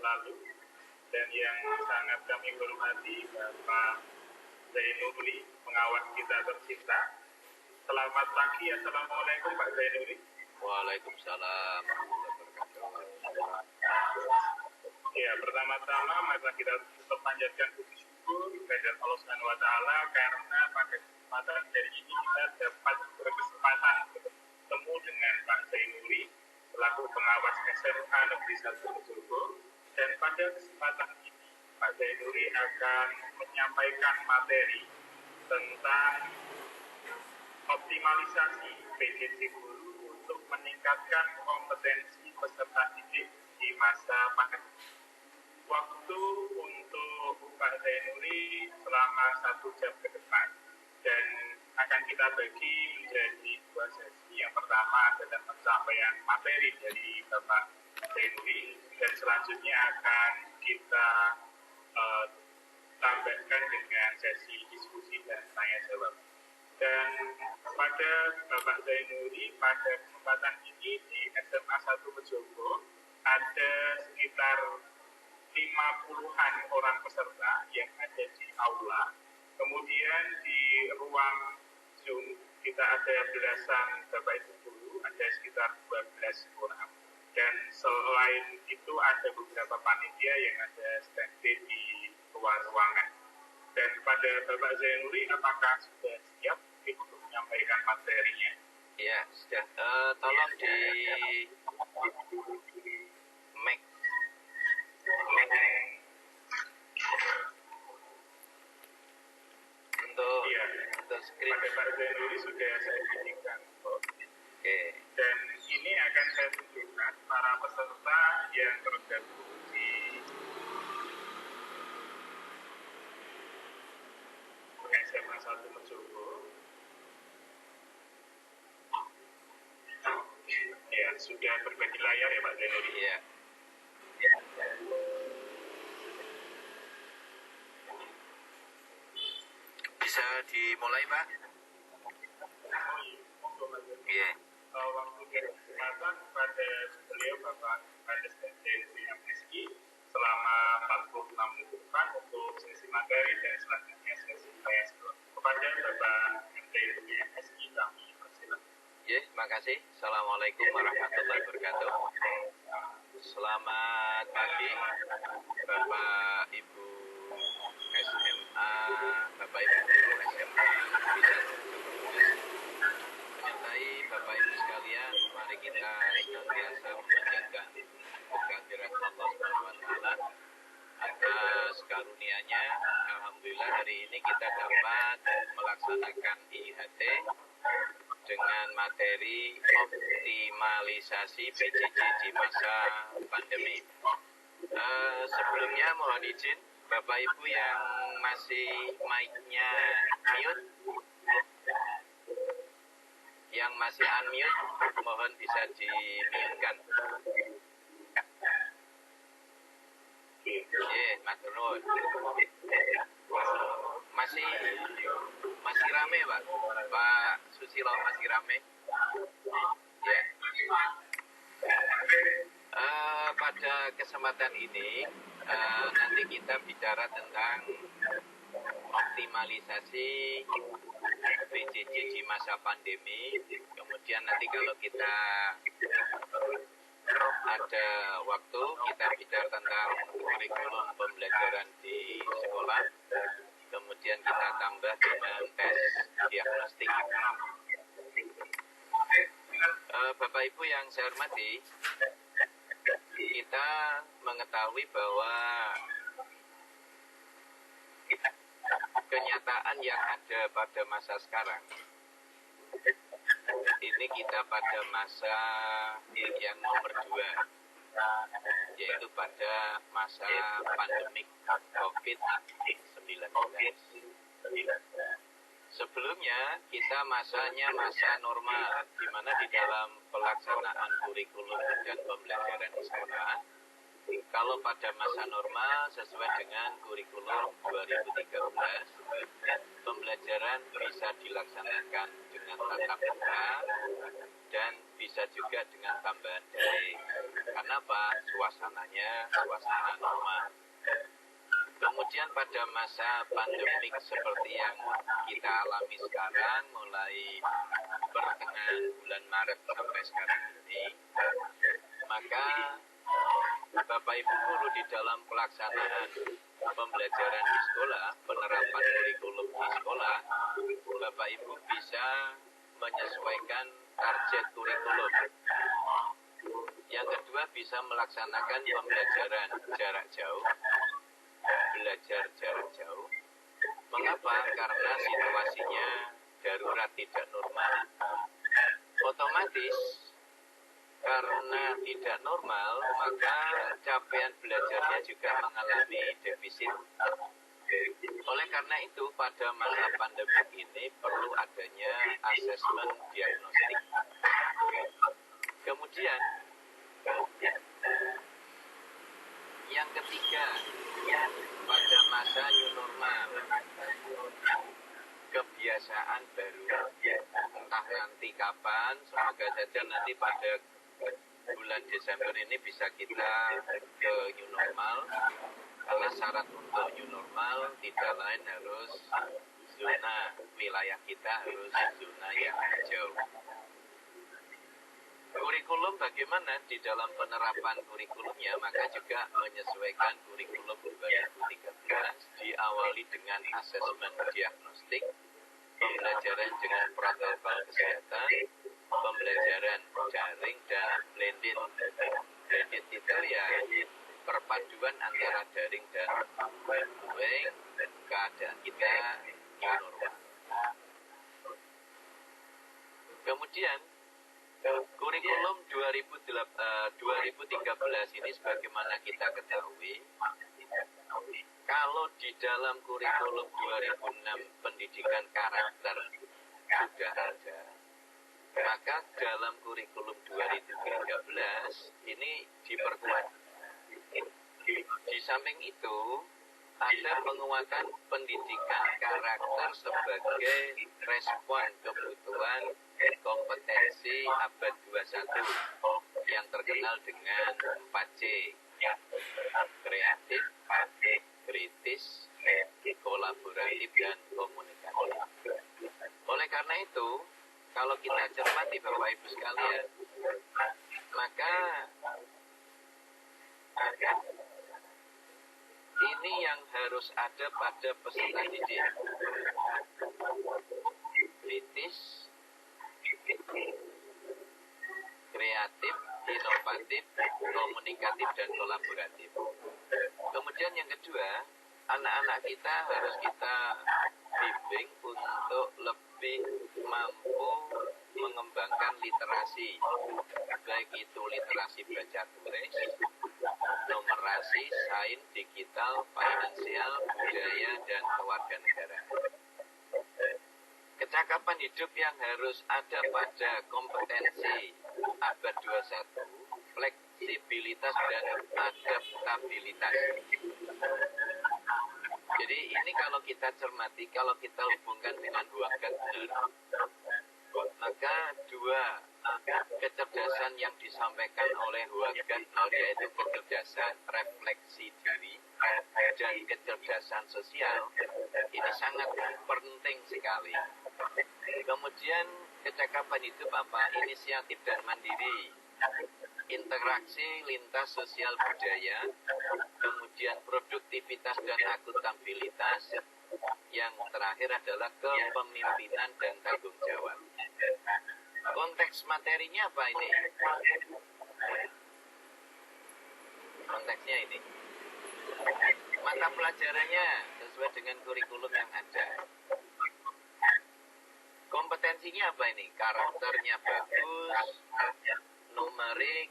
lalu, dan yang sangat kami hormati Bapak Zainuri, pengawas kita tercinta. Selamat pagi, Assalamualaikum Pak Zainuri. Waalaikumsalam warahmatullahi wabarakatuh. Ya, pertama-tama mari kita tetap panjatkan puji syukur kepada Allah Subhanahu wa taala karena pada kesempatan hari ini kita dapat berkesempatan bertemu dengan Pak Zainuri selaku pengawas SMA Negeri 1 Mojokerto, dan pada kesempatan ini Pak Zainuri akan menyampaikan materi tentang optimalisasi PJJ guru untuk meningkatkan kompetensi peserta didik di masa pandemi. Waktu untuk Pak Zainuri selama 1 jam ke depan, dan akan kita bagi menjadi 2 sesi. Yang pertama adalah penyampaian materi dari Bapak Zainuri, dan selanjutnya akan kita tambahkan dengan sesi diskusi dan tanya jawab. Dan pada Bapak Zainuri, pada kesempatan ini di SMA 1 Mojokerto ada sekitar 50-an orang peserta yang ada di aula. Kemudian di ruang Zoom kita ada belasan Bapak Ibu guru, ada sekitar 12 orang. Dan selain itu ada beberapa panitia yang ada standby di luar ruangan. Dan pada Bapak Zainuri, apakah sudah siap untuk menyampaikan materinya? Ya, sudah. Tolong di mic. Untuk screen. Pada Pak Zainuri sudah saya tunjukkan. Oke. Dan ini akan saya tunjukkan para peserta yang tergabung di SMA 1 Mojokerto. Ya, sudah berbagi layar ya Pak Zainuri? Iya. Bisa dimulai, Pak? Iya. Waktu dan kesempatan pada beliau Bapak Kades Zainuri MSI selama 46 menit depan untuk sesi materi dan selanjutnya sesi tanya jawab. Kepada Bapak Zainuri MSI kami persilakan. Ya, terima kasih. Assalamualaikum warahmatullahi wabarakatuh. Selamat pagi, Bapak Ibu SMA, Bapak Ibu guru SMA, menyertai Bapak Ibu sekalian. Mari kita senantiasa memanjatkan kehadirat Allah Subhanahu wa taala atas karunia-Nya. Alhamdulillah hari ini kita dapat melaksanakan IHT dengan materi optimalisasi PJJ di masa pandemi. Sebelumnya mohon izin Bapak Ibu yang masih mic-nya mute, yang masih unmute, mohon bisa di-mute-kan. Mas Nur. Masih rame, Pak. Pak Susilo masih rame. Ya. Pada kesempatan ini nanti kita bicara tentang optimalisasi PJJ di masa pandemi. Kemudian nanti kalau kita ada waktu, kita bicara tentang kurikulum pembelajaran di sekolah. Kemudian kita tambah dengan tes diagnostik. Bapak Ibu yang saya hormati, kita mengetahui bahwa kenyataan yang ada pada masa sekarang ini kita pada masa yang nomor 2, yaitu pada masa pandemik COVID-19. Sebelumnya kita masanya masa normal, di mana di dalam pelaksanaan kurikulum dan pembelajaran di sekolah, kalau pada masa normal sesuai dengan kurikulum 2013, pembelajaran bisa dilaksanakan dengan dengan tatap muka dan bisa juga dengan tambahan daring. Karena apa? Suasananya suasana normal. Kemudian pada masa pandemik seperti yang kita alami sekarang, mulai pertengahan bulan Maret sampai sekarang ini, maka Bapak Ibu guru di dalam pelaksanaan pembelajaran di sekolah, penerapan kurikulum di sekolah, Bapak Ibu bisa menyesuaikan target kurikulum. Yang kedua, bisa melaksanakan pembelajaran jarak jauh, belajar jarak jauh. Mengapa? Karena situasinya darurat, tidak normal. Otomatis karena tidak normal, maka capaian belajarnya juga mengalami defisit. Oleh karena itu, pada masa pandemi ini perlu adanya asesmen diagnostik. Kemudian, yang ketiga, pada masa new normal, kebiasaan baru, entah nanti kapan, semoga saja nanti pada bulan Desember ini bisa kita ke new normal, karena syarat untuk new normal tidak lain harus zona wilayah kita harus zona yang hijau. Kurikulum bagaimana di dalam penerapan kurikulumnya, maka juga menyesuaikan kurikulum 2013 diawali dengan asesmen diagnostik, pembelajaran dengan protokol kesehatan, pembelajaran daring dan blended. Blended itu ya perpaduan antara daring dan online, keadaan kita new normal. Kemudian kurikulum 2013 ini sebagaimana kita ketahui, kalau di dalam kurikulum 2006 pendidikan karakter sudah ada, maka dalam kurikulum 2013 ini diperkuat. Di samping itu, ada penguatan pendidikan karakter sebagai respon kebutuhan kompetensi abad 21 yang terkenal dengan 4C, kreatif, kritis, kolaboratif, dan komunikatif. Oleh karena itu, kalau kita cermati Bapak Ibu sekalian, maka ini yang harus ada pada peserta didik. Kritis, kreatif, inovatif, komunikatif, dan kolaboratif. Kemudian yang kedua, anak-anak kita harus kita bimbing untuk lebih mampu mengembangkan literasi, baik itu literasi baca tulis, numerasi, sains, digital, finansial, budaya, dan kewarganegaraan. Kecakapan hidup yang harus ada pada kompetensi abad 21, fleksibilitas dan adaptabilitas. Jadi ini kalau kita cermati, kalau kita hubungkan dengan Hua Gardner, maka dua kecerdasan yang disampaikan oleh Hua Gardner, yaitu kecerdasan refleksi diri dan kecerdasan sosial, ini sangat penting sekali. Kemudian kecakapan hidup apa? Inisiatif dan mandiri, interaksi lintas sosial budaya, kemudian produktivitas dan akuntabilitas, yang terakhir adalah kepemimpinan dan tanggung jawab. Konteks materinya apa ini? Konteksnya ini. Mata pelajarannya sesuai dengan kurikulum yang ada. Kompetensinya apa ini? Karakternya bagus, numerik,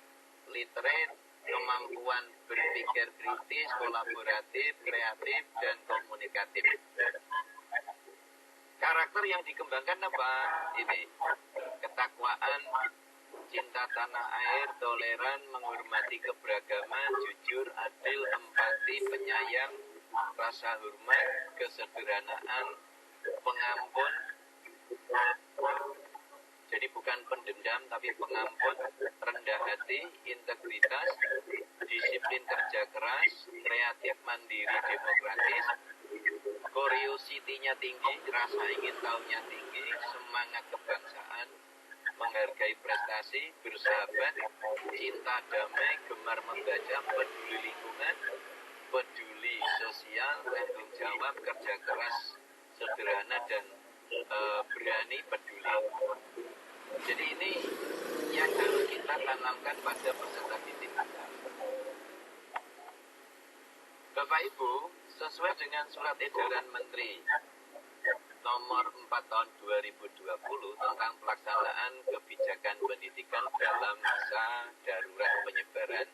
literate, kemampuan berpikir kritis, kolaboratif, kreatif, dan komunikatif. Karakter yang dikembangkan apa? Ini, ketakwaan, cinta tanah air, toleran, menghormati keberagaman, jujur, adil, empati, penyayang, rasa hormat, kesederhanaan, pengampun, bukan pendendam tapi pengampun, rendah hati, integritas, disiplin kerja keras, kreatif, mandiri, demokratis, curiosity-nya tinggi, rasa ingin tahunya tinggi, semangat kebangsaan, menghargai prestasi, bersahabat, cinta damai, gemar membaca, peduli lingkungan, peduli sosial, tanggung jawab, kerja keras, sederhana, dan berani peduli. Jadi ini yang harus kita tanamkan pada peserta didik kita. Bapak Ibu, sesuai dengan surat edaran Menteri nomor 4 tahun 2020 tentang pelaksanaan kebijakan pendidikan dalam masa darurat penyebaran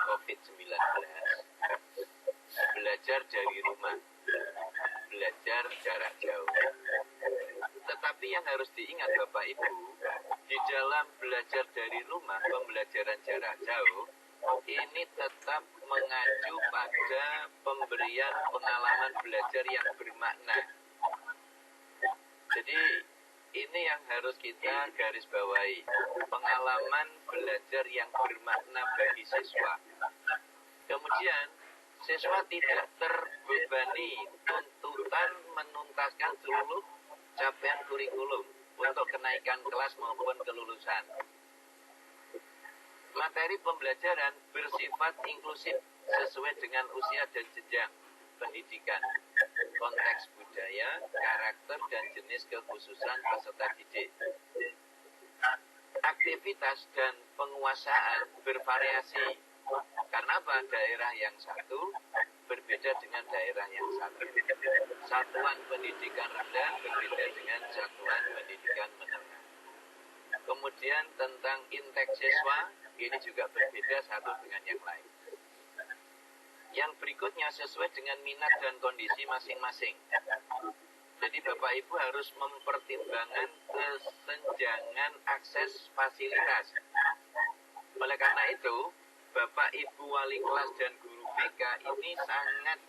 COVID-19, belajar dari rumah, belajar jarak jauh. Tetapi yang harus diingat Bapak Ibu, di dalam belajar dari rumah, pembelajaran jarak jauh, ini tetap mengacu pada pemberian pengalaman belajar yang bermakna. Jadi ini yang harus kita garis bawahi, pengalaman belajar yang bermakna bagi siswa. Kemudian siswa tidak terbebani tuntutan menuntaskan seluruh capaian kurikulum untuk kenaikan kelas maupun kelulusan. Materi pembelajaran bersifat inklusif sesuai dengan usia dan jenjang pendidikan, konteks budaya, karakter, dan jenis kekhususan peserta didik. Aktivitas dan penguasaan bervariasi. Karena apa? Daerah yang satu berbeda dengan daerah yang satu. Satuan pendidikan rendah berbeda dengan satuan pendidikan menengah. Kemudian tentang intake siswa, ini juga berbeda satu dengan yang lain. Yang berikutnya sesuai dengan minat dan kondisi masing-masing. Jadi Bapak Ibu harus mempertimbangkan kesenjangan akses fasilitas. Oleh karena itu, Bapak Ibu wali kelas dan guru BK ini sangat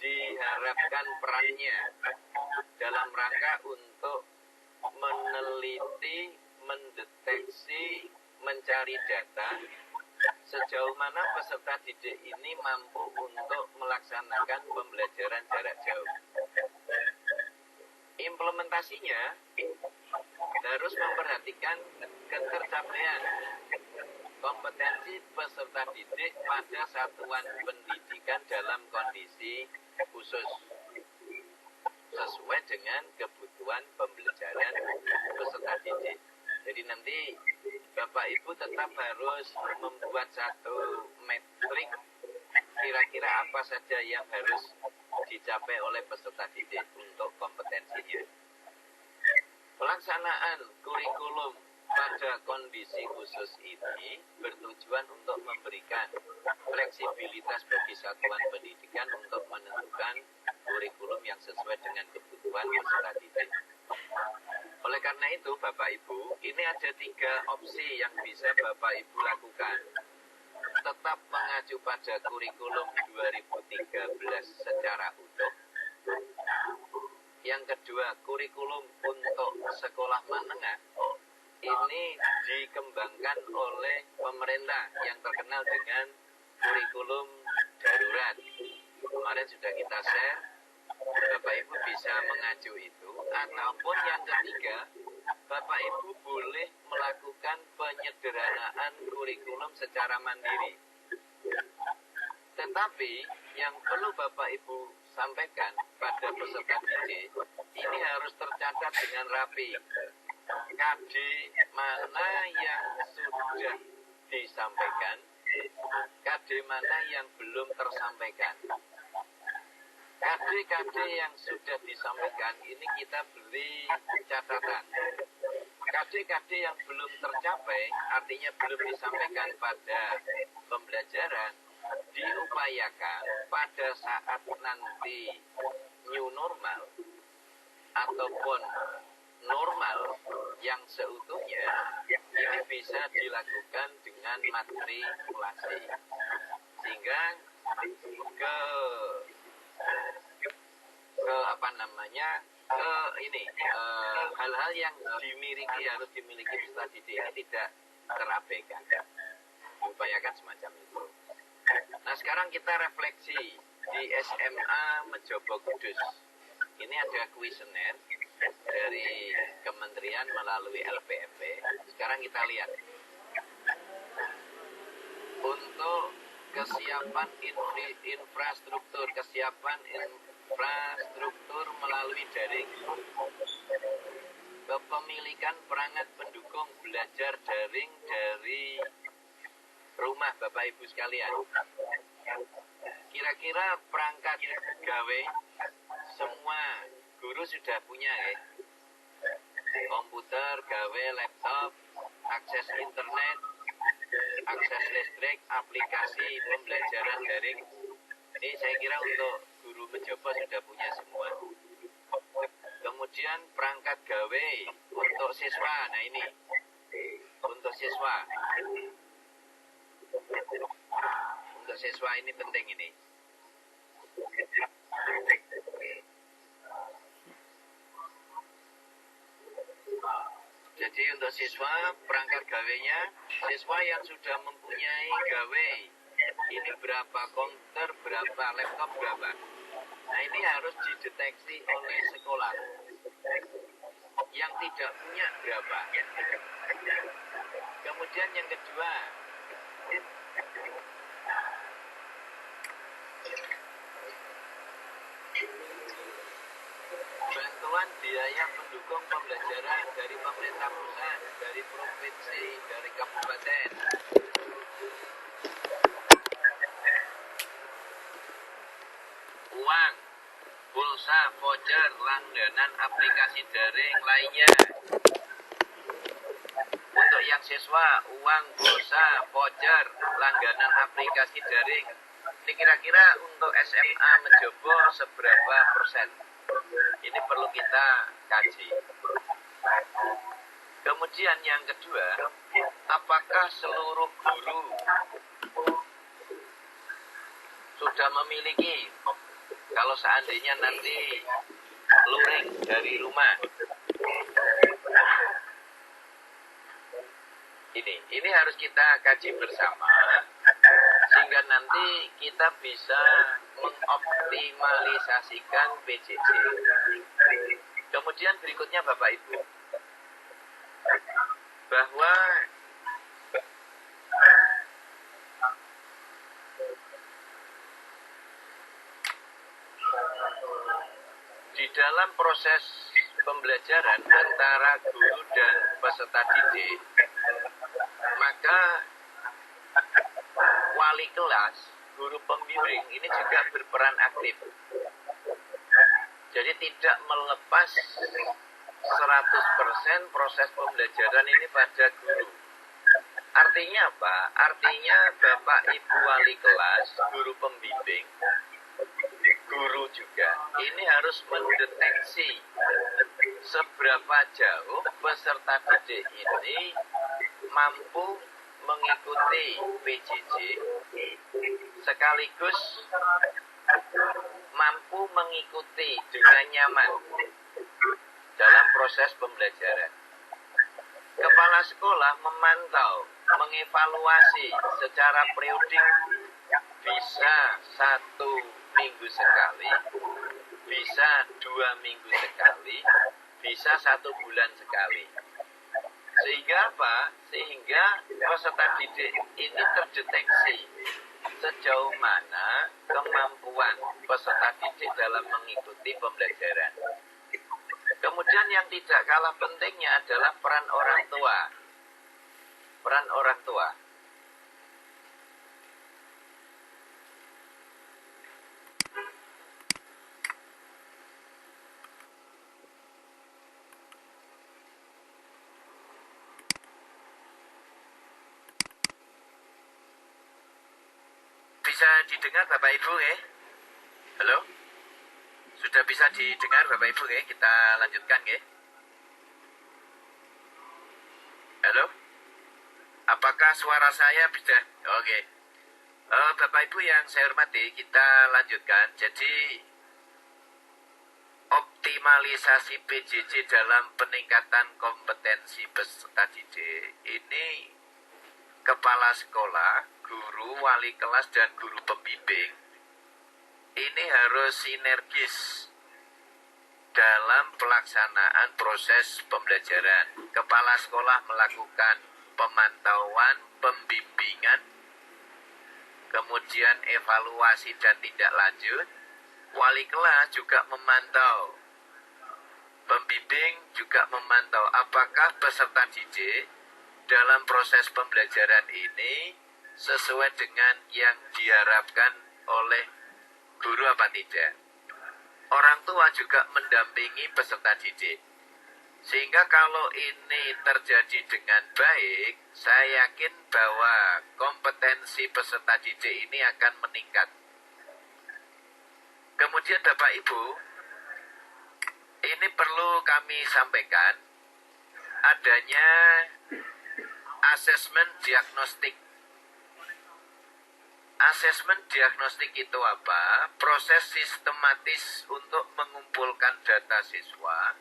diharapkan perannya dalam rangka untuk meneliti, mendeteksi, mencari data sejauh mana peserta didik ini mampu untuk melaksanakan pembelajaran jarak jauh. Implementasinya harus memperhatikan ketercapaian kompetensi peserta didik pada satuan pendidikan dalam kondisi khusus sesuai dengan kebutuhan pembelajaran peserta didik. Jadi nanti Bapak Ibu tetap harus membuat satu metrik kira-kira apa saja yang harus dicapai oleh peserta didik untuk kompetensinya. Pelaksanaan kurikulum pada kondisi khusus ini bertujuan untuk memberikan fleksibilitas bagi satuan pendidikan untuk menentukan kurikulum yang sesuai dengan kebutuhan peserta didik. Oleh karena itu, Bapak Ibu, ini ada 3 opsi yang bisa Bapak Ibu lakukan. Tetap mengacu pada kurikulum 2013 secara utuh. Yang kedua, kurikulum untuk sekolah menengah ini dikembangkan oleh pemerintah yang terkenal dengan kurikulum darurat. Kemarin sudah kita share, Bapak Ibu bisa mengacu itu. Ataupun yang ketiga, Bapak Ibu boleh melakukan penyederhanaan kurikulum secara mandiri. Tetapi yang perlu Bapak Ibu sampaikan pada peserta didik, ini harus tercatat dengan rapi. KD mana yang sudah disampaikan, KD mana yang belum tersampaikan. KD-KD yang sudah disampaikan ini kita beri catatan. KD-KD yang belum tercapai, artinya belum disampaikan pada pembelajaran, diupayakan pada saat nanti new normal ataupun normal yang seutuhnya ini bisa dilakukan dengan matrikulasi, sehingga ke hal-hal yang harus dimiliki peserta didik ini tidak terabaikan. Diupayakan semacam itu. Nah, sekarang kita refleksi di SMA Mejobo Kudus. Ini ada kuesioner dari kementerian melalui LPMP. Sekarang kita lihat untuk kesiapan infrastruktur melalui daring, kepemilikan perangkat pendukung belajar daring dari rumah Bapak Ibu sekalian. Kira-kira perangkat gawe semua guru sudah punya ya? Komputer, gawe, laptop, akses internet, akses listrik, aplikasi pembelajaran daring. Ini saya kira untuk guru Mejobo sudah punya semua. Kemudian perangkat gawe untuk siswa. Nah ini untuk siswa. Untuk siswa ini penting ini. Jadi untuk siswa, perangkat gawenya, siswa yang sudah mempunyai gawe, ini berapa komputer, berapa laptop, berapa. Nah ini harus dideteksi oleh sekolah. Yang tidak punya berapa. Kemudian yang kedua, bantuan biaya pendukung pembelajaran dari pemerintah pusat, dari provinsi, dari kabupaten. Uang, pulsa, voucher, langganan aplikasi daring lainnya. Untuk yang siswa, uang, pulsa, voucher, langganan aplikasi daring. Ini kira-kira untuk SMA Mejobo seberapa persen? Ini perlu kita kaji. Kemudian yang kedua, apakah seluruh guru sudah memiliki, kalau seandainya nanti luring dari rumah, ini harus kita kaji bersama, sehingga nanti kita bisa mengoptimalisasikan PJJ. Kemudian berikutnya Bapak Ibu, bahwa di dalam proses pembelajaran antara guru dan peserta didik, maka wali kelas, guru pembimbing ini juga berperan aktif. Jadi tidak melepas 100% proses pembelajaran ini pada guru. Artinya apa? Artinya Bapak Ibu wali kelas, guru pembimbing, guru juga, ini harus mendeteksi seberapa jauh peserta didik ini mampu mengikuti PJJ sekaligus mampu mengikuti dengan nyaman dalam proses pembelajaran. Kepala sekolah memantau, mengevaluasi secara periodik, bisa 1 minggu sekali, bisa 2 minggu sekali, bisa 1 bulan sekali. Sehingga apa? Sehingga peserta didik ini terdeteksi sejauh mana kemampuan peserta didik dalam mengikuti pembelajaran. Kemudian yang tidak kalah pentingnya adalah peran orang tua. Peran orang tua. Bisa didengar Bapak Ibu ya? Halo? Sudah bisa didengar Bapak Ibu ya? Kita lanjutkan ya? Halo? Apakah suara saya bisa? Oke. Bapak Ibu yang saya hormati, kita lanjutkan. Jadi optimal optimalisasi PJJ dalam peningkatan kompetensi peserta didik ini kepala sekolah, guru, wali kelas, dan guru pembimbing ini harus sinergis dalam pelaksanaan proses pembelajaran. Kepala sekolah melakukan pemantauan, pembimbingan, kemudian evaluasi dan tindak lanjut. Wali kelas juga memantau, pembimbing juga memantau apakah peserta didik dalam proses pembelajaran ini sesuai dengan yang diharapkan oleh guru apa tidak. Orang tua juga mendampingi peserta didik. Sehingga kalau ini terjadi dengan baik, saya yakin bahwa kompetensi peserta didik ini akan meningkat. Kemudian Bapak Ibu, ini perlu kami sampaikan adanya asesmen diagnostik. Asesmen diagnostik itu apa? Proses sistematis untuk mengumpulkan data siswa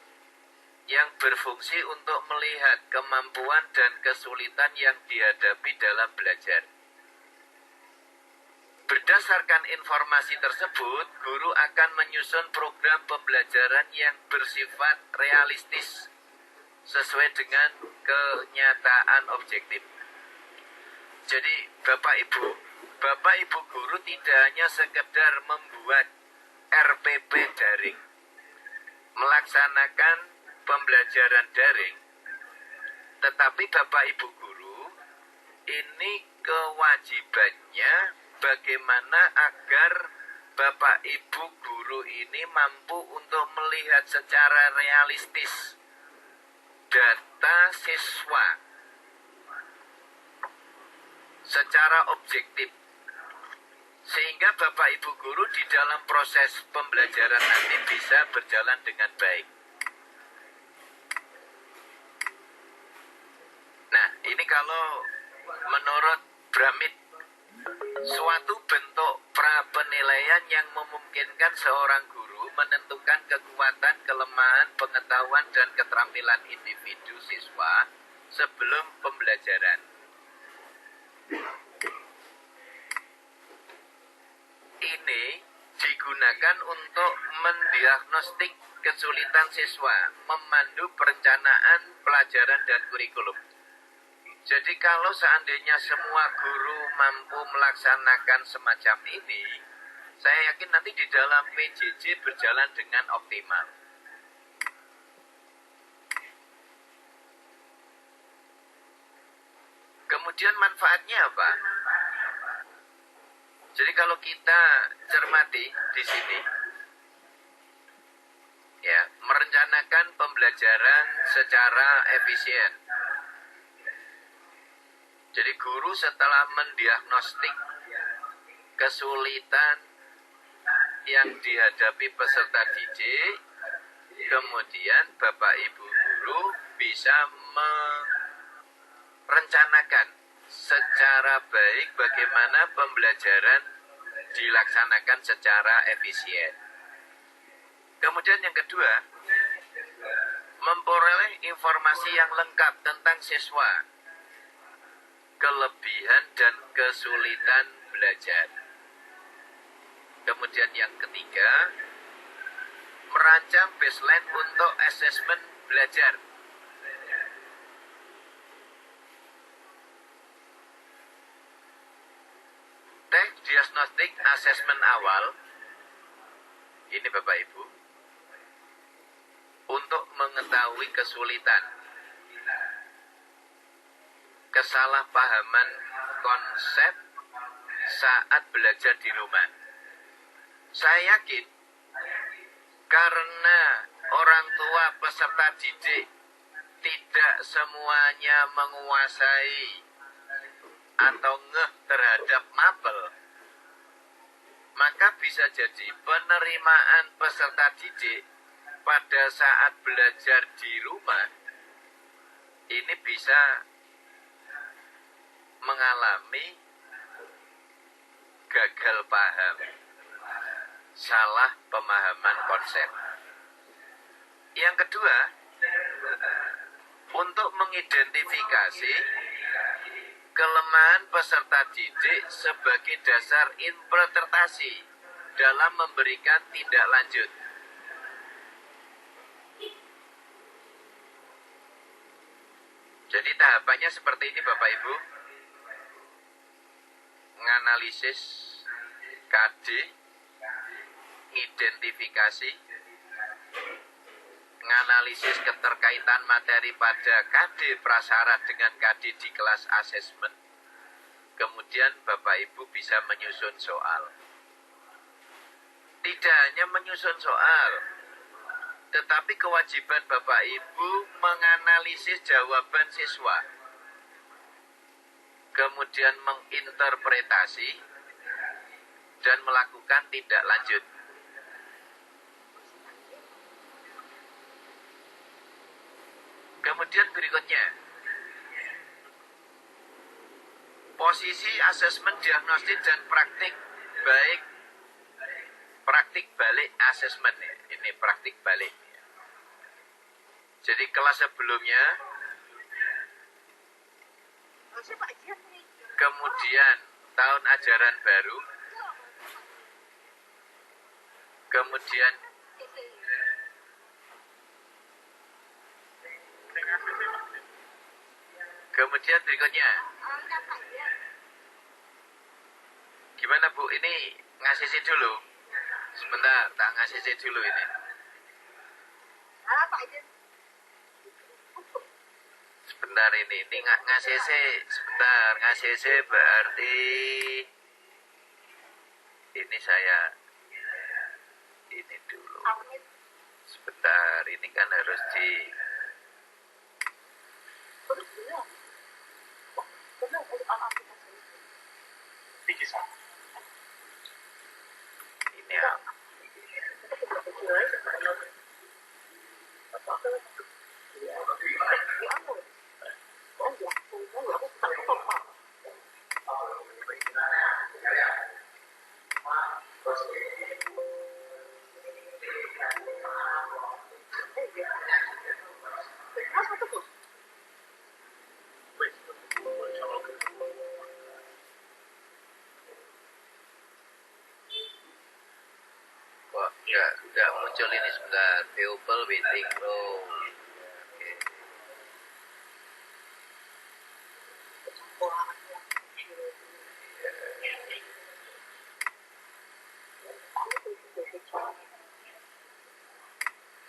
yang berfungsi untuk melihat kemampuan dan kesulitan yang dihadapi dalam belajar. Berdasarkan informasi tersebut, guru akan menyusun program pembelajaran yang bersifat realistis sesuai dengan kenyataan objektif. Jadi Bapak Ibu guru tidak hanya sekedar membuat RPP daring, melaksanakan pembelajaran daring, tetapi Bapak Ibu guru ini kewajibannya bagaimana agar Bapak Ibu guru ini mampu untuk melihat secara realistis data siswa secara objektif, sehingga Bapak Ibu guru di dalam proses pembelajaran nanti bisa berjalan dengan baik. Nah, ini kalau menurut Bramit, suatu bentuk pra-penilaian yang memungkinkan seorang guru menentukan kekuatan, kelemahan, pengetahuan, dan keterampilan individu siswa sebelum pembelajaran. Ini digunakan untuk mendiagnostik kesulitan siswa, memandu perencanaan pelajaran dan kurikulum. Jadi kalau seandainya semua guru mampu melaksanakan semacam ini, saya yakin nanti di dalam PJJ berjalan dengan optimal. Kemudian manfaatnya apa? Jadi kalau kita cermati di sini, ya, merencanakan pembelajaran secara efisien. Jadi guru setelah mendiagnostik kesulitan yang dihadapi peserta didik, kemudian Bapak Ibu guru bisa merencanakan secara baik bagaimana pembelajaran dilaksanakan secara efisien. Kemudian yang kedua, memperoleh informasi yang lengkap tentang siswa, kelebihan dan kesulitan belajar. Kemudian yang ketiga, merancang baseline untuk asesmen belajar. Tes diagnostik asesmen awal, ini Bapak Ibu, untuk mengetahui kesulitan, kesalahpahaman konsep saat belajar di rumah. Saya yakin karena orang tua peserta didik tidak semuanya menguasai atau ngeh terhadap mapel, maka bisa jadi penerimaan peserta didik pada saat belajar di rumah ini bisa mengalami gagal paham, salah pemahaman konsep. Yang kedua, untuk mengidentifikasi kelemahan peserta didik sebagai dasar interpretasi dalam memberikan tindak lanjut. Jadi tahapannya seperti ini Bapak Ibu. Menganalisis KD, identifikasi, menganalisis keterkaitan materi pada KD prasyarat dengan KD di kelas asesmen. Kemudian Bapak Ibu bisa menyusun soal. Tidak hanya menyusun soal, tetapi kewajiban Bapak Ibu menganalisis jawaban siswa. Kemudian menginterpretasi dan melakukan tindak lanjut. Kemudian berikutnya, posisi asesmen diagnostik dan praktik baik, praktik balik asesmen. Ini praktik balik. Jadi kelas sebelumnya, kemudian tahun ajaran baru, kemudian berikutnya. Gimana Bu, ini ngasih dulu. Sebentar, tak ngasih dulu ini. Sebentar ini ngasih sebentar, ngasih berarti ini saya ini dulu. Sebentar, ini kan harus di ini ya. Kok nggak muncul ini sebentar. Pupil waiting room.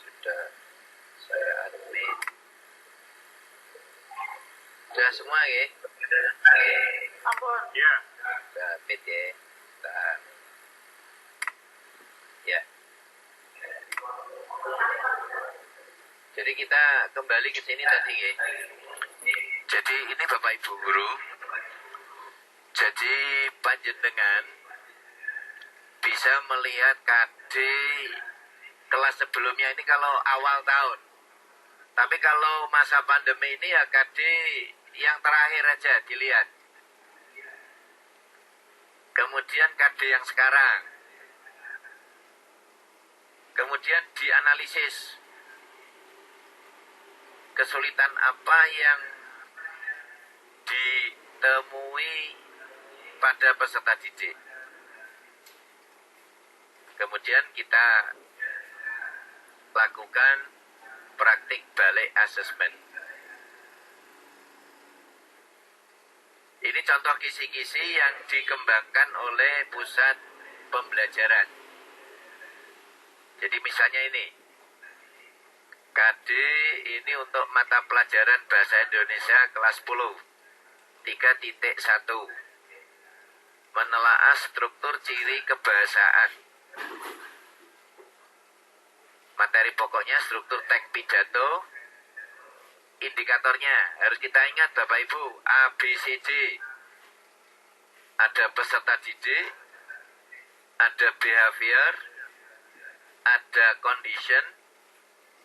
Sudah saya admin. Sudah semua ya? Ya. Sudah admit ya. Tahan. Ya. Jadi kita kembali ke sini tadi ya. Jadi ini Bapak Ibu Guru. Jadi panjenengan bisa melihat KD kelas sebelumnya ini kalau awal tahun. Tapi kalau masa pandemi ini ya KD yang terakhir aja dilihat. Kemudian KD yang sekarang. Kemudian dianalisis. Kesulitan apa yang ditemui pada peserta didik. Kemudian kita lakukan praktik balik asesmen. Ini contoh kisi-kisi yang dikembangkan oleh pusat pembelajaran. Jadi misalnya ini, KD ini untuk mata pelajaran Bahasa Indonesia kelas 10, 3.1. Menelaah struktur ciri kebahasaan. Materi pokoknya struktur teks pidato. Indikatornya harus kita ingat Bapak Ibu, A, B, C, D. Ada peserta didik, ada behavior, ada condition,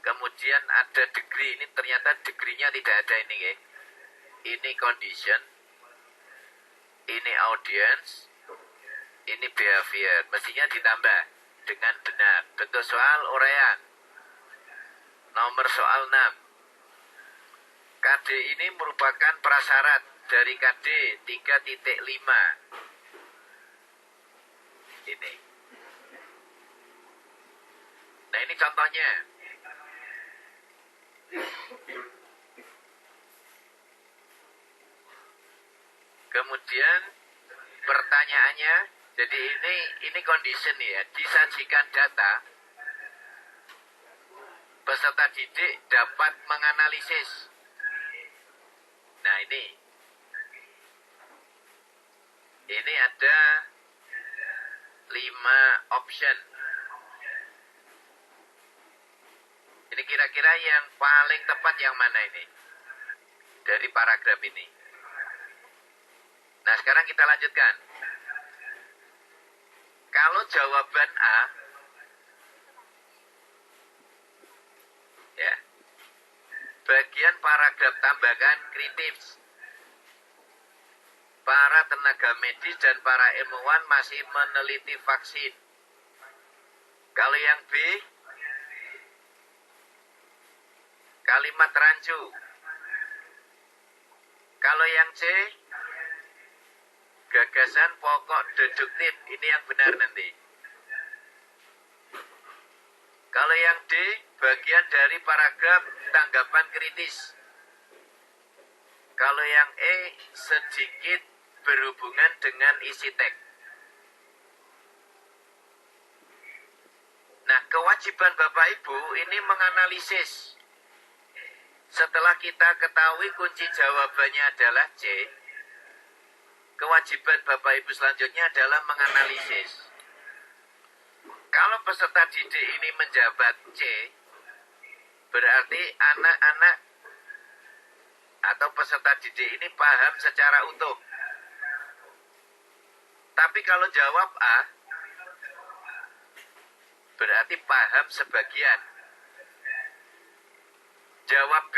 kemudian ada degree. Ini ternyata degree-nya tidak ada ini ya. Ini condition, ini audience, ini behavior. Mestinya ditambah dengan benar. Bentuk soal uraian. Nomor soal 6. KD ini merupakan prasyarat dari KD 3.5. Ini. Nah, ini contohnya. Kemudian pertanyaannya, jadi ini condition ya, disajikan data, peserta didik dapat menganalisis. Nah, ini ada 5 option. Ini kira-kira yang paling tepat yang mana ini? Dari paragraf ini. Nah, sekarang kita lanjutkan. Kalau jawaban A, ya, bagian paragraf tambahkan kritis. Para tenaga medis dan para ilmuwan masih meneliti vaksin. Kalau yang B, kalimat rancu. Kalau yang C, gagasan pokok deduktif. Ini yang benar nanti. Kalau yang D, bagian dari paragraf tanggapan kritis. Kalau yang E, sedikit berhubungan dengan isi teks. Nah, kewajiban Bapak Ibu ini menganalisis. Setelah kita ketahui kunci jawabannya adalah C, kewajiban Bapak Ibu selanjutnya adalah menganalisis. Kalau peserta didik ini menjawab C, berarti anak-anak atau peserta didik ini paham secara utuh. Tapi kalau jawab A, berarti paham sebagian. Jawab B,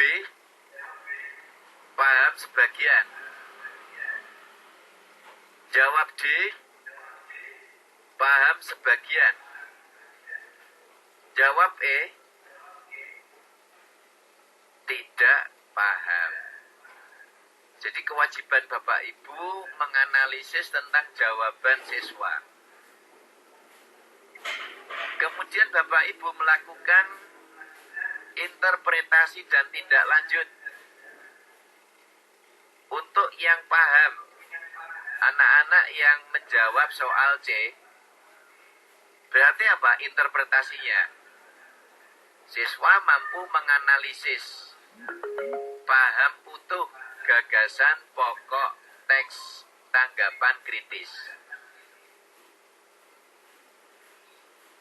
paham sebagian. Jawab D, paham sebagian. Jawab E, tidak paham. Jadi kewajiban Bapak Ibu menganalisis tentang jawaban siswa. Kemudian Bapak Ibu melakukan interpretasi dan tindak lanjut. Untuk yang paham, anak-anak yang menjawab soal C, berarti apa interpretasinya? Siswa mampu menganalisis, paham utuh gagasan pokok teks tanggapan kritis.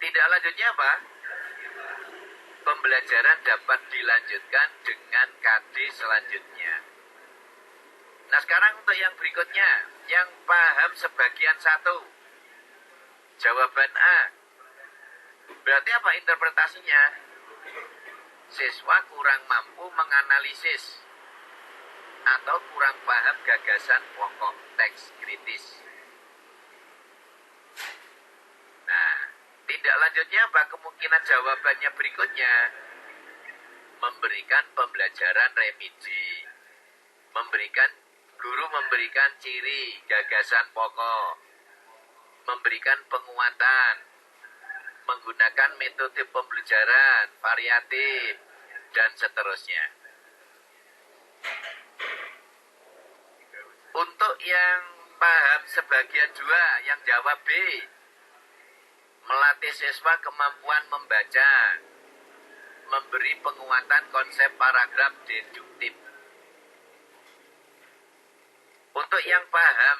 Tindak lanjutnya apa? Pembelajaran dapat dilanjutkan dengan KD selanjutnya. Nah, sekarang untuk yang berikutnya, yang paham sebagian 1. Jawaban A. Berarti apa interpretasinya? Siswa kurang mampu menganalisis atau kurang paham gagasan pokok teks kritis. Nah, tindak lanjutnya apa? Kemungkinan jawabannya berikutnya. Memberikan pembelajaran remedi. Guru memberikan ciri gagasan pokok. Memberikan penguatan. Menggunakan metode pembelajaran variatif dan seterusnya. Untuk yang paham sebagian 2, yang jawab B, melatih siswa kemampuan membaca, memberi penguatan konsep paragraf deduktif. Untuk yang paham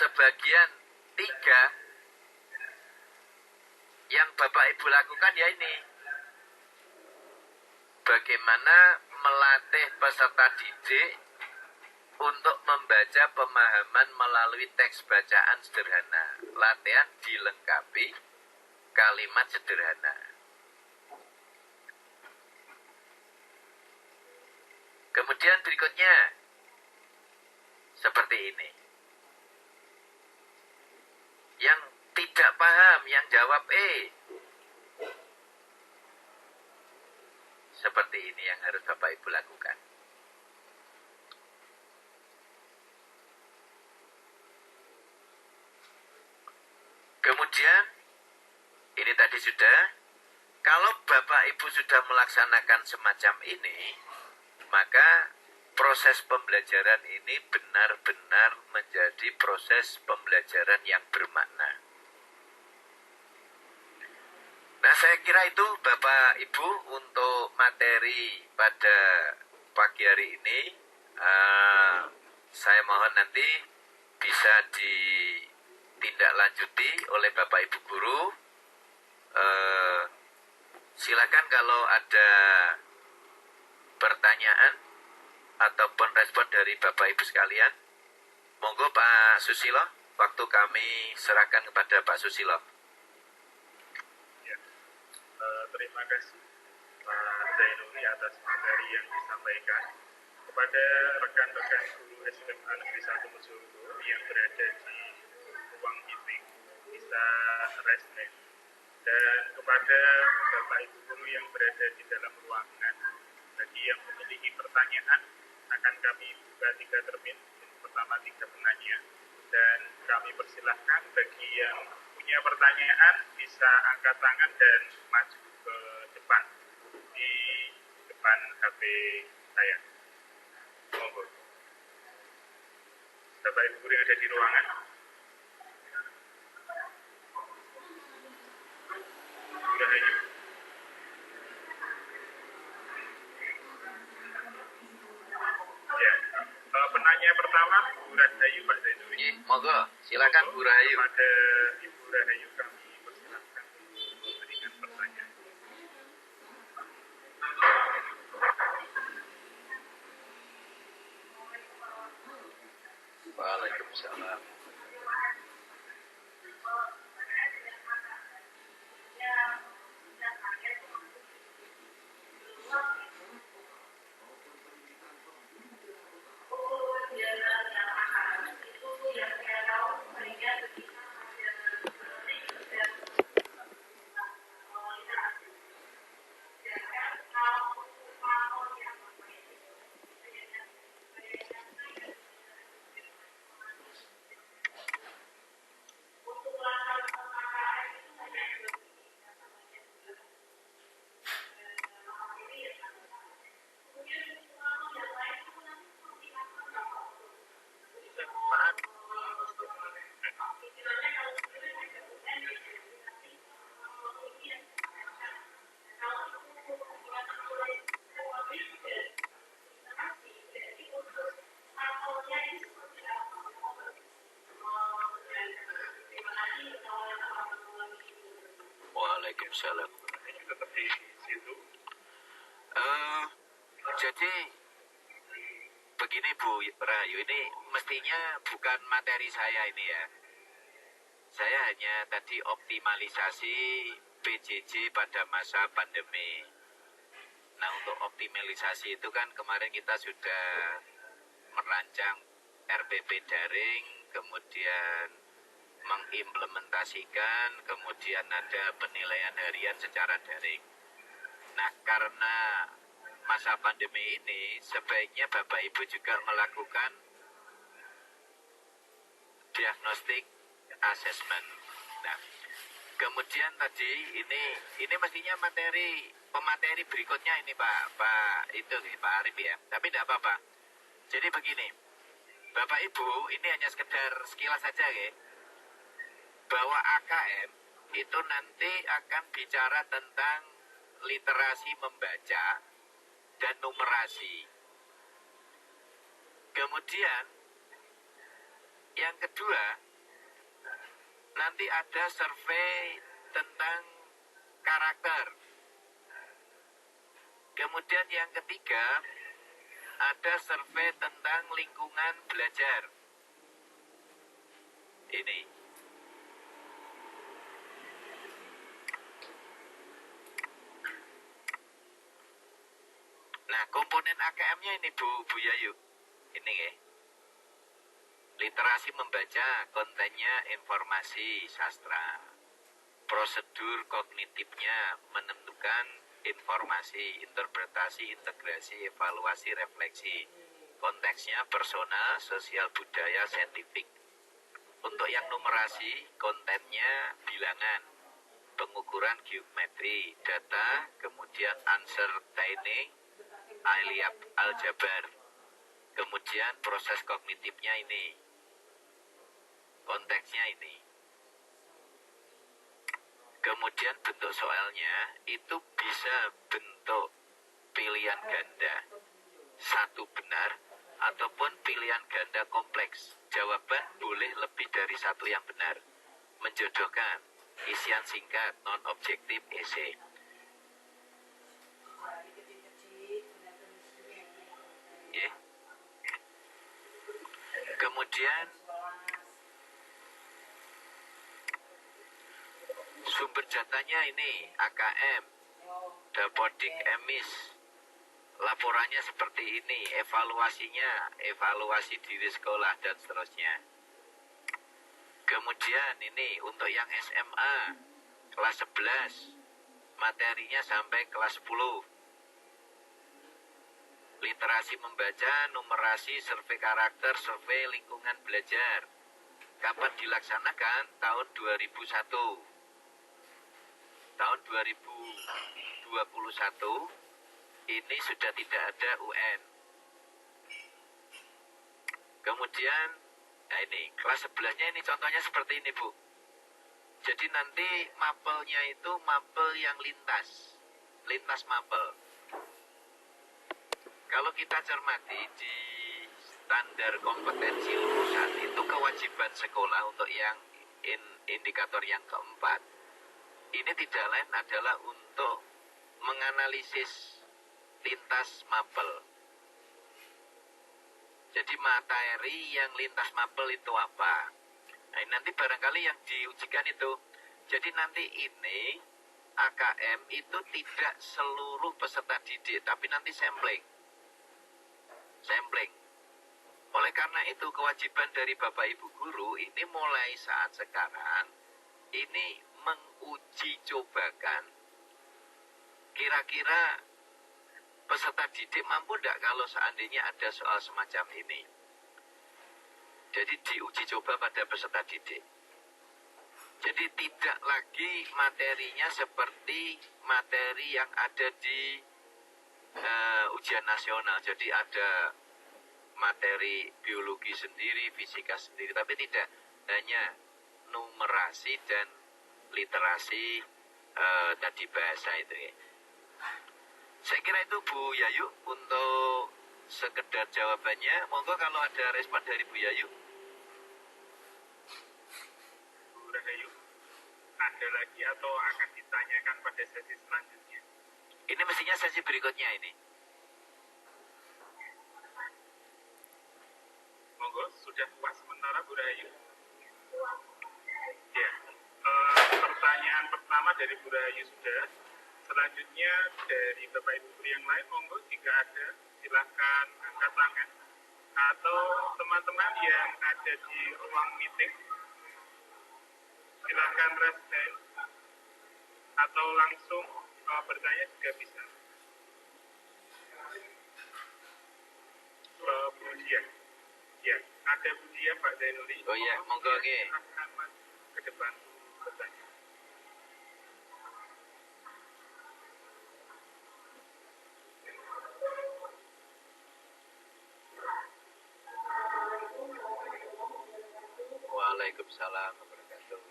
sebagian 3, yang Bapak Ibu lakukan ya ini. Bagaimana melatih peserta didik untuk membaca pemahaman melalui teks bacaan sederhana. Latihan dilengkapi kalimat sederhana. Kemudian berikutnya, seperti ini. Yang tidak paham, yang jawab E. seperti ini yang harus Bapak Ibu lakukan. Kemudian, ini tadi sudah, kalau Bapak Ibu sudah melaksanakan semacam ini, maka proses pembelajaran ini benar-benar menjadi proses pembelajaran yang bermakna. Nah, saya kira itu Bapak Ibu untuk materi pada pagi hari ini. Saya mohon nanti bisa ditindaklanjuti oleh Bapak Ibu guru. Silakan kalau ada pertanyaan ataupun respon dari Bapak Ibu sekalian. Monggo Pak Susilo, waktu kami serahkan kepada Pak Susilo. Ya, terima kasih Pak Zainuri atas materi yang disampaikan. Kepada rekan-rekan guru SMA Negeri 1 Mojokerto yang berada di ruang meeting bisa raise hand. Dan kepada Bapak Ibu guru yang berada di dalam ruangan, bagi yang memiliki pertanyaan akan kami buka 3 termin. Pertama 3 penanya, dan kami persilahkan bagi yang punya pertanyaan bisa angkat tangan dan maju ke depan di depan HP saya. Monggo. Bapak Ibu guru yang ada di ruangan. Sudah ayo. Ya. Penanya pertama Bu Rahayu Pak Zainuri. Monggo, silakan Bu Rahayu. Pada Ibu Rahayu kami persilahkan memberikan pertanyaan. Waalaikumsalam. Waalaikumsalam. Tetap di situ. Jadi begini Bu Rahayu, ini mestinya bukan materi saya ini ya. Saya hanya tadi optimalisasi PJJ pada masa pandemi. Nah, untuk optimalisasi itu kan kemarin kita sudah merancang RPP daring, kemudian mengimplementasikan, kemudian ada penilaian harian secara daring. Nah, karena masa pandemi ini, sebaiknya Bapak Ibu juga melakukan diagnostik assessment. Nah, kemudian tadi ini mestinya pemateri berikutnya ini Pak Arif ya. Tapi tidak apa-apa. Jadi begini, Bapak Ibu ini hanya sekedar sekilas saja ya. Bahwa AKM itu nanti akan bicara tentang literasi membaca dan numerasi. Kemudian yang kedua, nanti ada survei tentang karakter. Kemudian yang ketiga, ada survei tentang lingkungan belajar. Ini. Nah, komponen AKM-nya ini Bu Yayu. Ini ya. Literasi membaca, kontennya informasi sastra. Prosedur kognitifnya menentukan informasi, interpretasi, integrasi, evaluasi, refleksi. Konteksnya personal, sosial, budaya, saintifik. Untuk yang numerasi, kontennya bilangan, pengukuran geometri, data, kemudian uncertainty, aljabar. Kemudian proses kognitifnya ini, konteksnya ini. Kemudian bentuk soalnya itu bisa bentuk pilihan ganda, satu benar, ataupun pilihan ganda kompleks. Jawaban boleh lebih dari satu yang benar. Menjodohkan, isian singkat, non-objektif, esai. Yeah. Kemudian sumber datanya ini AKM, Dapodik, Emis. Laporannya seperti ini, evaluasinya, evaluasi diri sekolah dan seterusnya. Kemudian ini untuk yang SMA kelas 11, materinya sampai kelas 10. Literasi membaca, numerasi, survei karakter, survei lingkungan belajar. Kapan dilaksanakan? Tahun 2001. Tahun 2021 ini sudah tidak ada UN. Kemudian, nah ini kelas 11-nya ini contohnya seperti ini, Bu. Jadi nanti mapelnya itu mapel yang lintas mapel. Kalau kita cermati di standar kompetensi lulusan itu kewajiban sekolah untuk yang indikator yang keempat. Ini tidak lain adalah untuk menganalisis lintas mapel. Jadi materi yang lintas mapel itu apa? Nah, nanti barangkali yang diujikan itu. Jadi nanti ini AKM itu tidak seluruh peserta didik, tapi nanti sampling. Oleh karena itu kewajiban dari Bapak Ibu Guru ini mulai saat sekarang ini menguji cobakan kira-kira peserta didik mampu tidak kalau seandainya ada soal semacam ini. Jadi diuji coba pada peserta didik. Jadi tidak lagi materinya seperti materi yang ada di ujian nasional. Jadi ada materi biologi sendiri, fisika sendiri, tapi tidak, hanya numerasi dan literasi tadi bahasa itu ya. Saya kira itu Bu Yayu untuk sekedar jawabannya. Monggo kalau ada respon dari Bu Yayu. Bu Rahayu, ada lagi atau akan ditanyakan pada sesi selanjutnya? Ini mestinya sesi berikutnya ini. Monggo, sudah puas sementara Bu Rahayu? Ya. Pertanyaan pertama dari Bu Rahayu sudah. Selanjutnya dari Bapak Ibu Guru yang lain, monggo jika ada silakan angkat tangan. Atau teman-teman yang ada di ruang meeting, silakan raise hand. Atau langsung bertanya juga bisa. Bu Dia. Ya, ada Bu Dia, Pak Zainuri. Oh iya, monggo oke. Silakan ke depan bertanya. Waalaikumsalam wabarakatuh.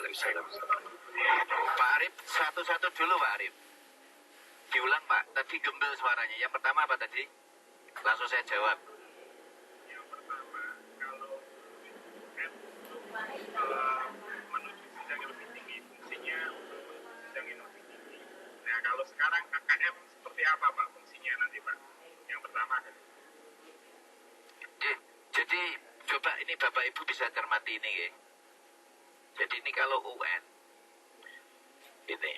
Waalaikumsalam. Pak Arif, satu-satu dulu Pak Arif. Diulang Pak, tadi gembel suaranya. Yang pertama apa tadi? Langsung saya jawab. Yang pertama, kalau UM menuju jenjang yang lebih tinggi, fungsinya untuk menuju jenjang yang lebih tinggi. Nah, kalau sekarang AKM seperti apa Pak fungsinya nanti Pak? Yang pertama kan. Jadi coba ini Bapak Ibu bisa cermati ini ya. Jadi ini kalau UN ini.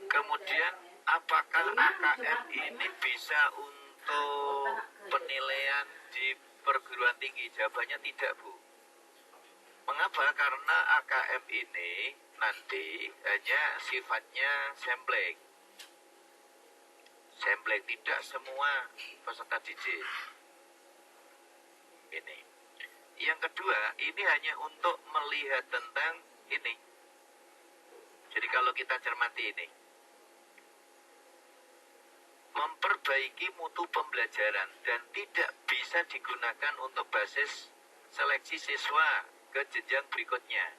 Kemudian apakah AKM ini bisa untuk penilaian di perguruan tinggi? Jawabannya tidak Bu. Mengapa? Karena AKM ini nanti hanya sifatnya sampling. Sampling, tidak semua peserta didik. Ini. Yang kedua, ini hanya untuk melihat tentang ini. Jadi kalau kita cermati ini, memperbaiki mutu pembelajaran dan tidak bisa digunakan untuk basis seleksi siswa ke jenjang berikutnya.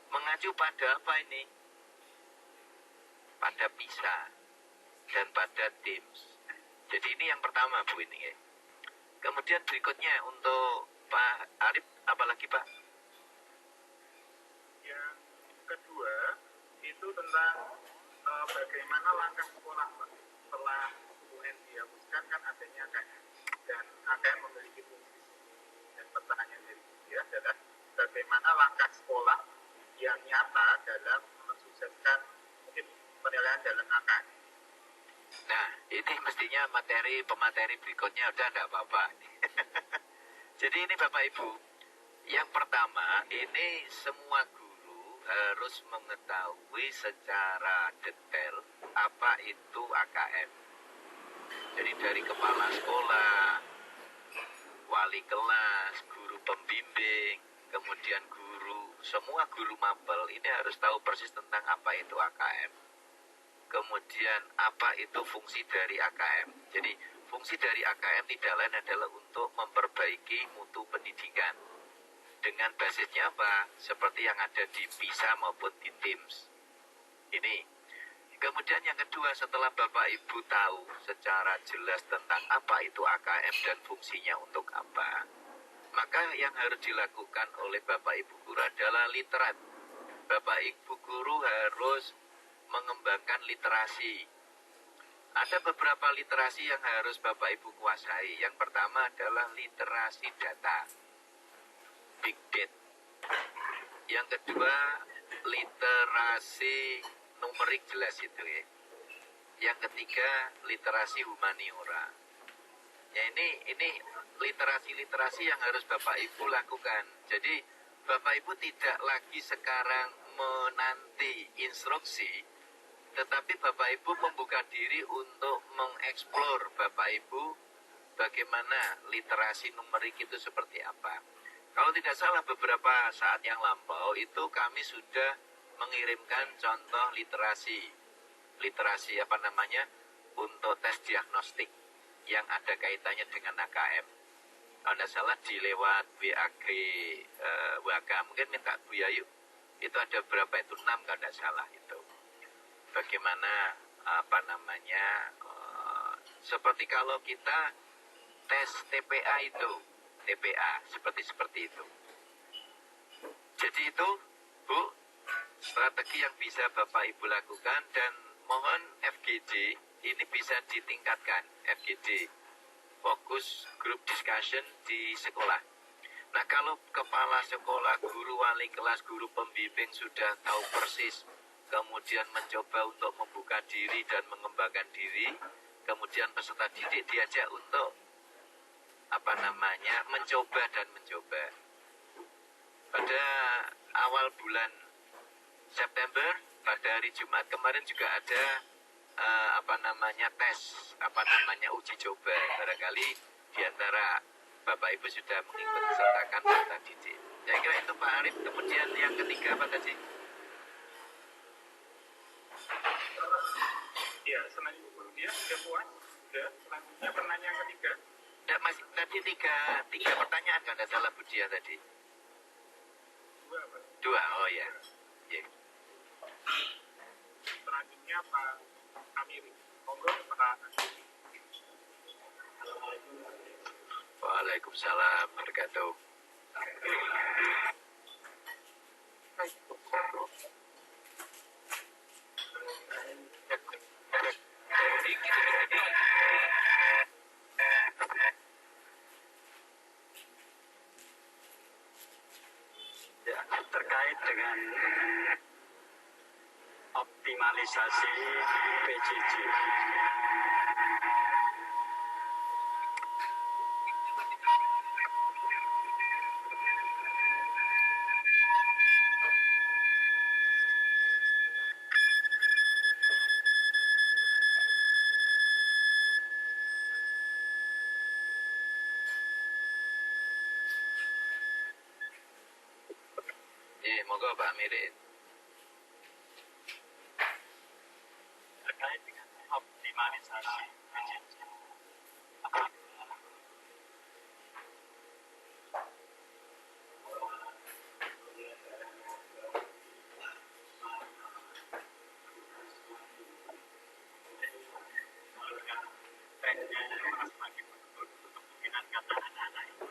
Mengacu pada apa ini? Pada PISA dan pada TIMSS. Jadi ini yang pertama Bu ini ya. Kemudian berikutnya untuk Pak Arif, apalagi Pak? Yang kedua itu tentang bagaimana langkah sekolah Pak setelah UN dihapuskan kan adanya AKM dan AKM memiliki fungsi dan pertanyaan dari dia adalah bagaimana langkah sekolah yang nyata dalam mensukseskan mungkin penilaian dalam AKM. Nah, ini mestinya pemateri berikutnya udah enggak apa-apa. Jadi ini Bapak Ibu, yang pertama ini semua guru harus mengetahui secara detail apa itu AKM. Jadi dari kepala sekolah, wali kelas, guru pembimbing, kemudian guru, semua guru mapel ini harus tahu persis tentang apa itu AKM. Kemudian apa itu fungsi dari AKM. Jadi fungsi dari AKM tidak lain adalah untuk memperbaiki mutu pendidikan. Dengan basisnya apa? Seperti yang ada di PISA maupun di TIMSS. Ini. Kemudian yang kedua, setelah Bapak Ibu tahu secara jelas tentang apa itu AKM dan fungsinya untuk apa, maka yang harus dilakukan oleh Bapak Ibu guru adalah literat. Bapak Ibu guru harus mengembangkan literasi. Ada beberapa literasi yang harus Bapak Ibu kuasai. Yang pertama adalah literasi data, big data. Yang kedua, literasi numerik jelas itu ya. Yang ketiga, literasi humaniora. Ya ini literasi-literasi yang harus Bapak Ibu lakukan. Jadi Bapak Ibu tidak lagi sekarang menanti instruksi, tetapi Bapak Ibu membuka diri untuk mengeksplor Bapak Ibu bagaimana literasi numerik itu seperti apa. Kalau tidak salah beberapa saat yang lampau itu kami sudah mengirimkan contoh literasi untuk tes diagnostik yang ada kaitannya dengan AKM. Kalau tidak salah dilewat WAG mungkin minta Bu Yayu, itu ada berapa itu 6 kalau tidak salah itu. Bagaimana seperti kalau kita tes TPA itu, seperti itu. Jadi itu Bu, strategi yang bisa Bapak Ibu lakukan, dan mohon FGD ini bisa ditingkatkan. FGD, fokus group discussion di sekolah. Nah kalau kepala sekolah, guru wali kelas, guru pembimbing sudah tahu persis, kemudian mencoba untuk membuka diri dan mengembangkan diri, kemudian peserta didik diajak untuk mencoba. Pada awal bulan September, pada hari Jumat kemarin juga ada tes uji coba. Barangkali di antara Bapak Ibu sudah mengikuti sertakan peserta didik. Saya kira itu Pak Arif. Kemudian yang ketiga apa tadi? Ya, selanjutnya dia sudah puas. Sudah. Selanjutnya pertanyaan ketiga. Masih tadi tiga pertanyaan kan, tidak salah Bu Dia tadi. Dua, oh ya. Ya. Selanjutnya Pak Amiri. Monggo Pak Amiri. Waalaikumsalam warahmatullahi wabarakatuh. Ya, terkait dengan optimalisasi PJJ. Monggo Pak Amirin. Terkait dengan optimalisasi PJJ. Trennya semakin menurun untuk kemungkinan kata anak-anak ini.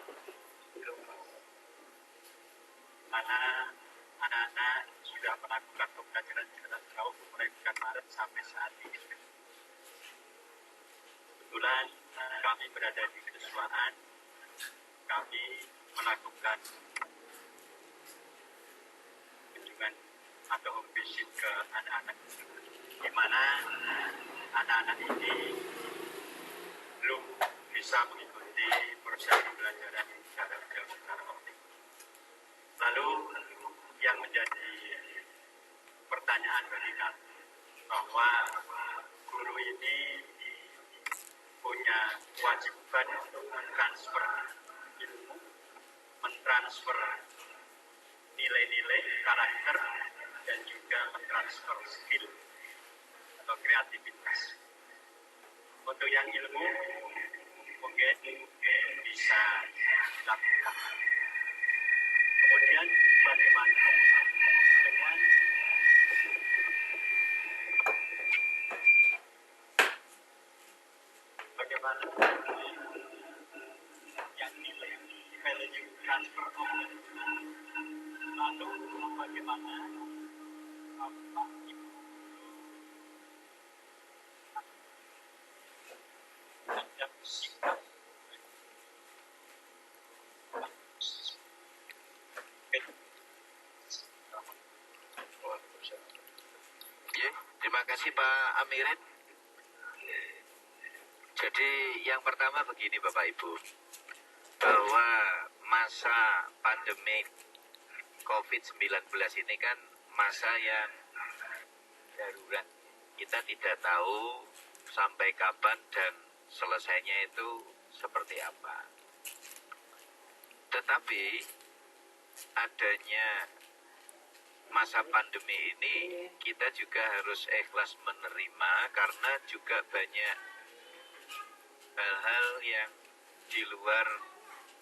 Karena anak-anak sudah melakukan pembelajaran jarak jauh mulai bulan Maret sampai saat ini. Kebetulan kami berada di kedeswaan, kami melakukan kunjungan atau home visit ke anak-anak, di mana anak-anak ini belum bisa mengikuti proses pembelajaran jarak jauh secara optimal. Lalu yang menjadi pertanyaan bagi kami bahwa guru ini punya kewajiban untuk mentransfer ilmu, mentransfer nilai-nilai, karakter, dan juga mentransfer skill atau kreativitas. Untuk yang ilmu mungkin bisa dilakukan. Kemudian bagaimana dengan yang nilai value transfer of lalu bagaimana Bapak Ibu terhadap sikap Ya, terima kasih Pak Amirin. Jadi yang pertama begini Bapak Ibu, bahwa masa pandemi COVID-19 ini kan masa yang darurat. Kita tidak tahu sampai kapan dan selesainya itu seperti apa. Tetapi adanya masa pandemi ini kita juga harus ikhlas menerima karena juga banyak hal-hal yang di luar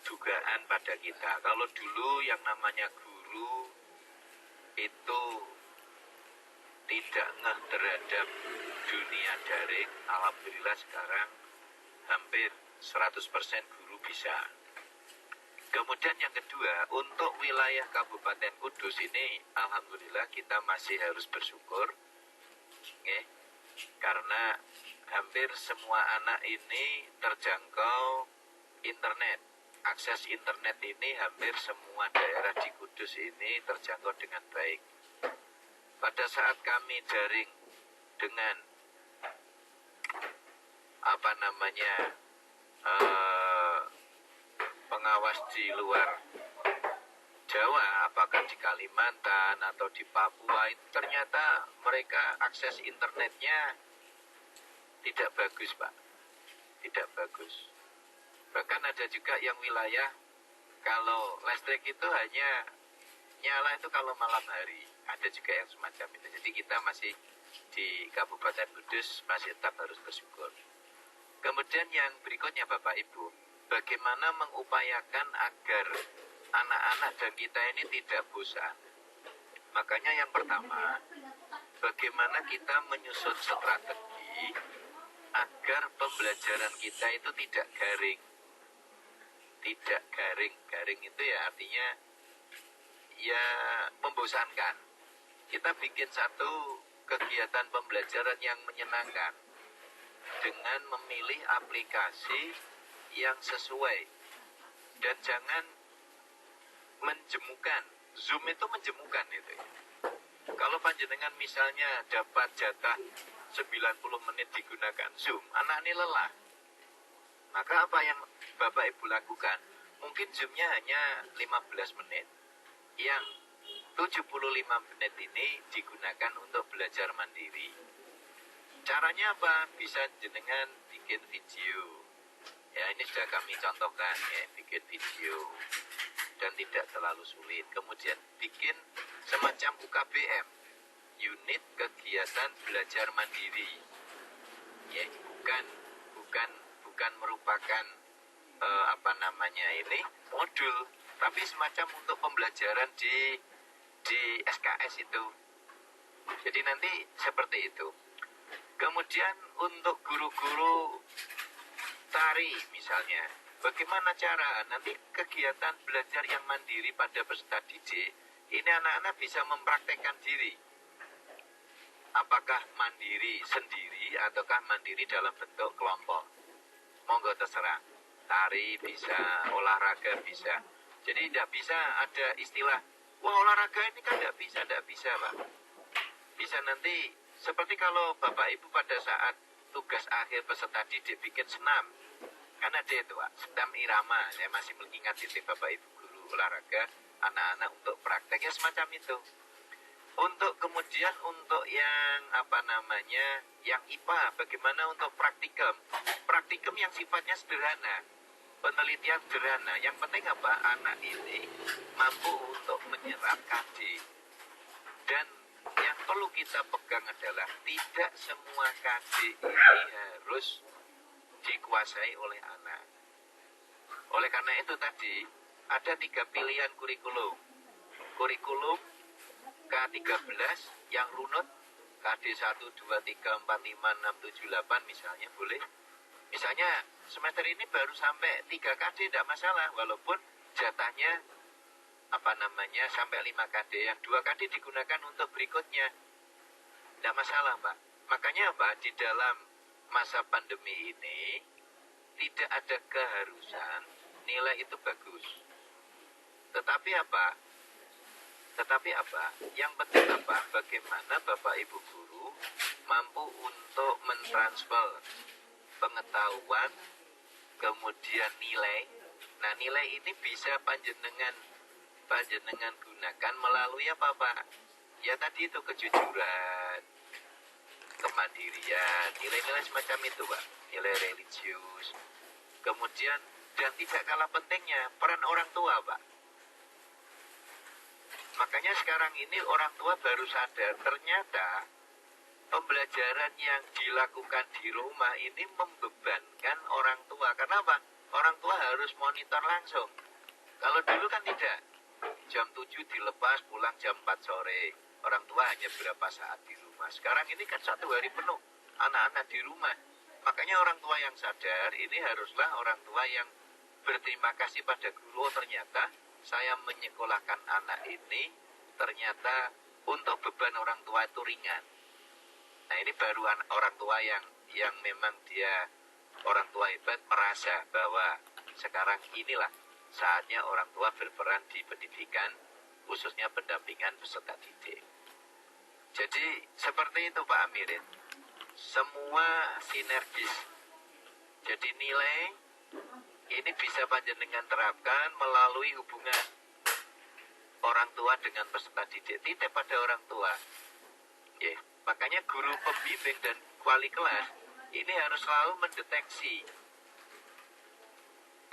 dugaan pada kita. Kalau dulu yang namanya guru itu tidak ngeh terhadap dunia daring, alhamdulillah sekarang hampir 100% guru bisa. Kemudian yang kedua, untuk wilayah Kabupaten Kudus ini, alhamdulillah kita masih harus bersyukur, karena hampir semua anak ini terjangkau internet. Akses internet ini hampir semua daerah di Kudus ini terjangkau dengan baik. Pada saat kami daring dengan pengawas di luar Jawa, apakah di Kalimantan atau di Papua, itu ternyata mereka akses internetnya tidak bagus, Pak. Tidak bagus. Bahkan ada juga yang wilayah kalau listrik itu hanya nyala itu kalau malam hari. Ada juga yang semacam itu. Jadi kita masih di Kabupaten Kudus masih tetap harus bersyukur. Kemudian yang berikutnya Bapak Ibu, bagaimana mengupayakan agar anak-anak dan kita ini tidak bosan. Makanya yang pertama, bagaimana kita menyusun strategi agar pembelajaran kita itu tidak garing. Tidak garing. Garing itu ya artinya ya membosankan. Kita bikin satu kegiatan pembelajaran yang menyenangkan dengan memilih aplikasi yang sesuai dan jangan menjemukan. Zoom itu menjemukan itu. Kalau panjenengan misalnya dapat jatah 90 menit digunakan Zoom, anak ini lelah. Maka apa yang Bapak Ibu lakukan? Mungkin Zoom-nya hanya 15 menit. Yang 75 menit ini digunakan untuk belajar mandiri. Caranya apa? Bisa jenengan bikin video. Ya, ini sudah kami contohkan ya, bikin video. Dan tidak terlalu sulit. Kemudian bikin semacam UKBM, unit kegiatan belajar mandiri. Ya, bukan merupakan modul, tapi semacam untuk pembelajaran di SKS itu. Jadi nanti seperti itu. Kemudian untuk guru-guru tari misalnya, bagaimana cara nanti kegiatan belajar yang mandiri pada peserta didik, ini anak-anak bisa mempraktekkan diri. Apakah mandiri sendiri ataukah mandiri dalam bentuk kelompok? Monggo terserah. Tari bisa, olahraga bisa. Jadi tidak bisa ada istilah, wah olahraga ini kan tidak bisa Pak. Bisa nanti, seperti kalau Bapak Ibu pada saat tugas akhir peserta didik bikin senam. Kan ada itu Pak, senam irama. Saya masih mengingat itu Bapak Ibu guru olahraga, anak-anak untuk prakteknya semacam itu. Untuk kemudian untuk yang yang IPA, bagaimana untuk praktikum? Praktikum yang sifatnya sederhana, penelitian sederhana. Yang penting apa? Anak ini mampu untuk menyerap KD. Dan yang perlu kita pegang adalah tidak semua KD ini harus dikuasai oleh anak. Oleh karena itu tadi ada 3 pilihan kurikulum. Kurikulum K13 yang runut KD 1, 2, 3, 4, 5, 6, 7, 8 misalnya boleh. Misalnya semester ini baru sampai 3 KD tidak masalah, walaupun jatahnya sampai 5 KD, yang 2 KD digunakan untuk berikutnya. Tidak masalah Pak. Makanya Pak, di dalam masa pandemi ini tidak ada keharusan nilai itu bagus. Tetapi apa? Yang penting apa? Bagaimana Bapak Ibu guru mampu untuk mentransfer pengetahuan, kemudian nilai. Nah, nilai ini bisa panjenengan gunakan melalui apa Pak? Ya tadi itu kejujuran, kemandirian, nilai-nilai semacam itu Pak. Nilai religius. Kemudian dan tidak kalah pentingnya peran orang tua Pak. Makanya sekarang ini orang tua baru sadar ternyata pembelajaran yang dilakukan di rumah ini membebankan orang tua. Karena apa? Orang tua harus monitor langsung. Kalau dulu kan tidak. Jam 7 dilepas, pulang jam 4 sore. Orang tua hanya berapa saat di rumah. Sekarang ini kan 1 hari penuh anak-anak di rumah. Makanya orang tua yang sadar ini haruslah orang tua yang berterima kasih pada guru. Oh, ternyata saya menyekolahkan anak ini, ternyata untuk beban orang tua itu ringan. Nah, ini baru orang tua yang memang dia orang tua hebat merasa bahwa sekarang inilah saatnya orang tua berperan di pendidikan, khususnya pendampingan peserta didik. Jadi seperti itu Pak Amirin. Semua sinergis. Jadi nilai ini bisa panjenengan terapkan melalui hubungan orang tua dengan peserta didik. Tidak pada orang tua. Ya, makanya guru pembimbing dan wali kelas ini harus selalu mendeteksi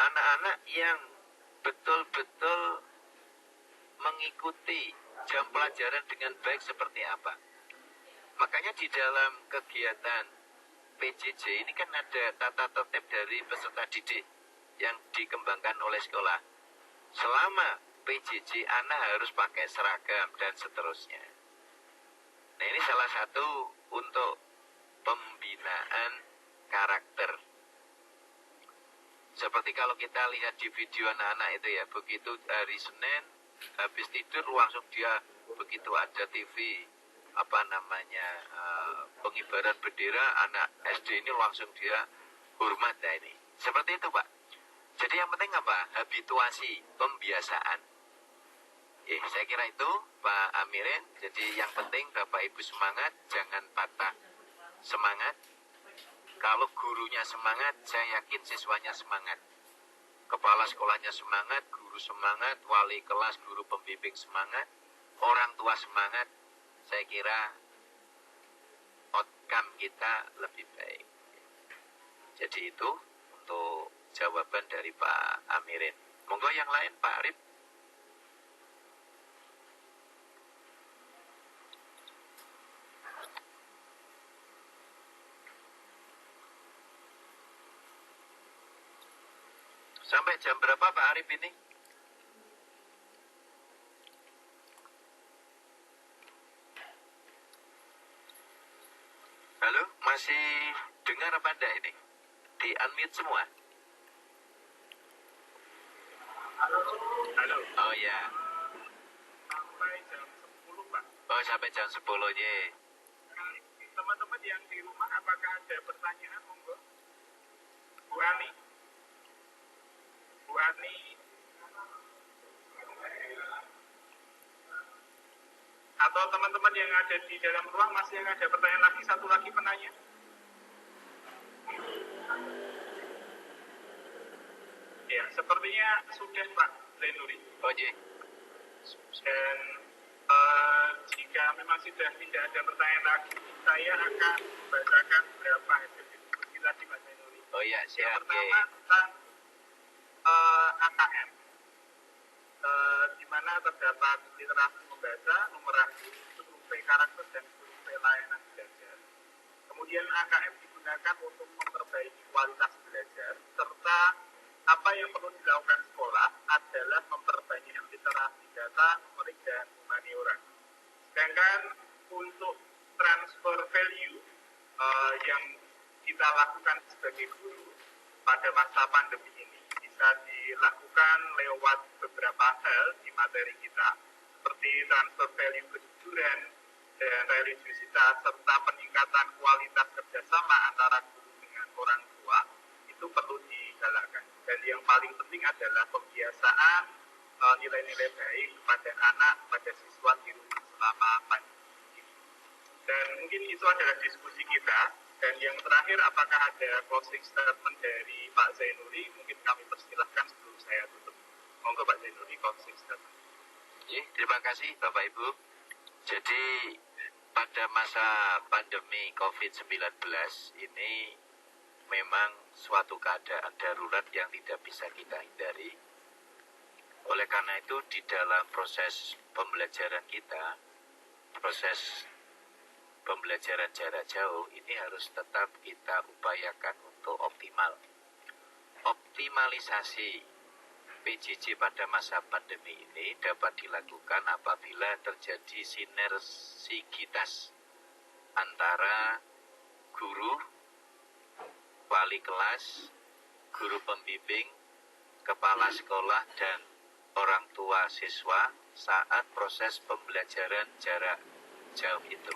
anak-anak yang betul-betul mengikuti jam pelajaran dengan baik seperti apa. Makanya di dalam kegiatan PJJ ini kan ada tata tertib dari peserta didik yang dikembangkan oleh sekolah. Selama PJJ anak harus pakai seragam dan seterusnya. Nah, ini salah satu untuk pembinaan karakter. Seperti kalau kita lihat di video anak-anak itu ya, begitu hari Senin habis tidur langsung dia begitu ada TV pengibaran bendera anak SD ini langsung dia hormat. Nah ini seperti itu Pak. Jadi yang penting apa? Habituasi, pembiasaan. Saya kira itu Pak Amirin. Jadi yang penting Bapak Ibu semangat, jangan patah semangat. Kalau gurunya semangat, saya yakin siswanya semangat. Kepala sekolahnya semangat, guru semangat, wali kelas, guru pembimbing semangat, orang tua semangat. Saya kira outcome kita lebih baik. Jadi itu untuk jawaban dari Pak Amirin. Monggo yang lain Pak Arif. Sampai jam berapa Pak Arif ini? Halo, masih dengar apa enggak ini? Di unmute semua? Halo. Oh ya. Sampai jam 10 Pak. Oh sampai jam 10 ya. Teman-teman yang di rumah apakah ada pertanyaan monggo? Bu Ani. Bu Ani. Atau teman-teman yang ada di dalam ruang masih yang ada pertanyaan lagi, satu lagi penanya. Ya, sepertinya sudah Pak Zainuri. Oh iya. Dan jika memang sudah tidak ada pertanyaan lagi, saya akan membacakan beberapa hasil diskusi lagi Pak Zainuri. Oh iya, siap. Yang pertama tentang AKM, di mana terdapat literasi membaca, numerasi, survei karakter, dan survei layanan belajar. Kemudian AKM digunakan untuk memperbaiki kualitas belajar, serta apa yang perlu dilakukan sekolah adalah memperbanyak literasi data, numerik, dan humaniora. Sedangkan untuk transfer value yang kita lakukan sebagai guru pada masa pandemi ini bisa dilakukan lewat beberapa hal di materi kita, seperti transfer value kejujuran dan religiusitas, serta peningkatan kualitas kerjasama antara guru dengan orang tua, itu perlu digalakkan. Dan yang paling penting adalah pembiasaan nilai-nilai baik kepada anak, pada siswa di rumah selama pandemi. Dan mungkin itu adalah diskusi kita. Dan yang terakhir, apakah ada closing statement dari Pak Zainuri? Mungkin kami persilahkan sebelum saya tutup. Monggo Pak Zainuri, closing statement. Terima kasih Bapak Ibu. Jadi pada masa pandemi COVID-19 ini memang suatu keadaan darurat yang tidak bisa kita hindari. Oleh karena itu di dalam proses pembelajaran kita, proses pembelajaran jarak jauh ini harus tetap kita upayakan untuk optimal. Optimalisasi PJJ pada masa pandemi ini dapat dilakukan apabila terjadi sinergitas antara guru, wali kelas, guru pembimbing, kepala sekolah, dan orang tua siswa saat proses pembelajaran jarak jauh itu.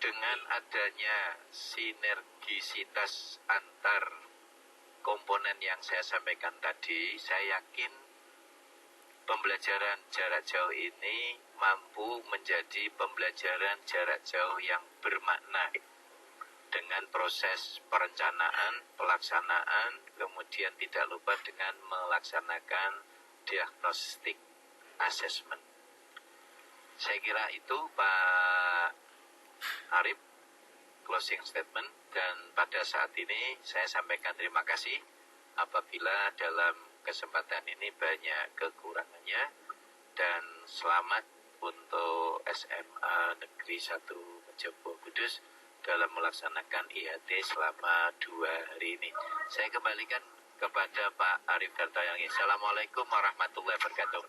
Dengan adanya sinergisitas antar komponen yang saya sampaikan tadi, saya yakin pembelajaran jarak jauh ini mampu menjadi pembelajaran jarak jauh yang bermakna dengan proses perencanaan, pelaksanaan, kemudian tidak lupa dengan melaksanakan diagnostik assessment. Saya kira itu Pak Arif, closing statement. Dan pada saat ini saya sampaikan terima kasih apabila dalam kesempatan ini banyak kekurangannya, dan selamat untuk SMA Negeri 1 Mejobo Kudus dalam melaksanakan IHT selama 2 hari ini. Saya kembalikan kepada Pak Arif Dartoyangi. Assalamualaikum warahmatullahi wabarakatuh.